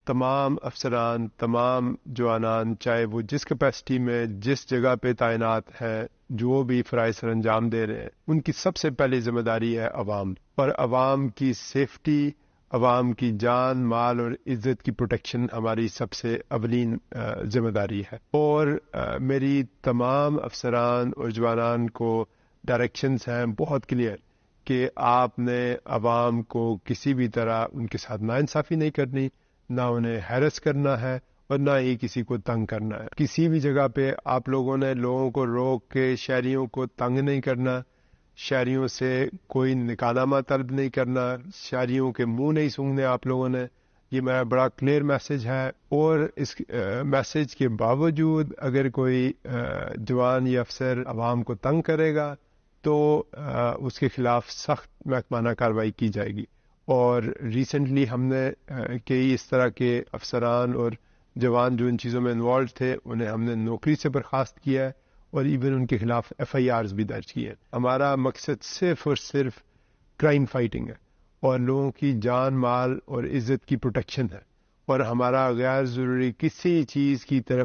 تمام افسران، تمام جوانان، چاہے وہ جس کیپیسٹی میں جس جگہ پہ تعینات ہیں، جو بھی فرائض سر انجام دے رہے ہیں، ان کی سب سے پہلی ذمہ داری ہے عوام، اور عوام کی سیفٹی، عوام کی جان، مال اور عزت کی پروٹیکشن ہماری سب سے اولین ذمہ داری ہے۔ اور میری تمام افسران اور جوانان کو ڈائریکشنز ہیں بہت کلیئر کہ آپ نے عوام کو کسی بھی طرح ان کے ساتھ ناانصافی نہیں کرنی، نہ انہیں ہیرس کرنا ہے اور نہ ہی کسی کو تنگ کرنا ہے۔ کسی بھی جگہ پہ آپ لوگوں نے لوگوں کو روک کے شہریوں کو تنگ نہیں کرنا، شہریوں سے کوئی نکالامہ طلب نہیں کرنا، شہریوں کے منہ نہیں سونگھنے آپ لوگوں نے۔ یہ میرا بڑا کلیئر میسج ہے، اور اس میسج کے باوجود اگر کوئی جوان یا افسر عوام کو تنگ کرے گا تو اس کے خلاف سخت محکمانہ کارروائی کی جائے گی۔ اور ریسنٹلی ہم نے کئی اس طرح کے افسران اور جوان جو ان چیزوں میں انوالو تھے انہیں ہم نے نوکری سے برخاست کیا ہے، اور ایون ان کے خلاف ایف آئی آرز بھی درج کیے ہیں۔ ہمارا مقصد صرف اور صرف کرائم فائٹنگ ہے، اور لوگوں کی جان، مال اور عزت کی پروٹیکشن ہے، اور ہمارا غیر ضروری کسی چیز کی طرف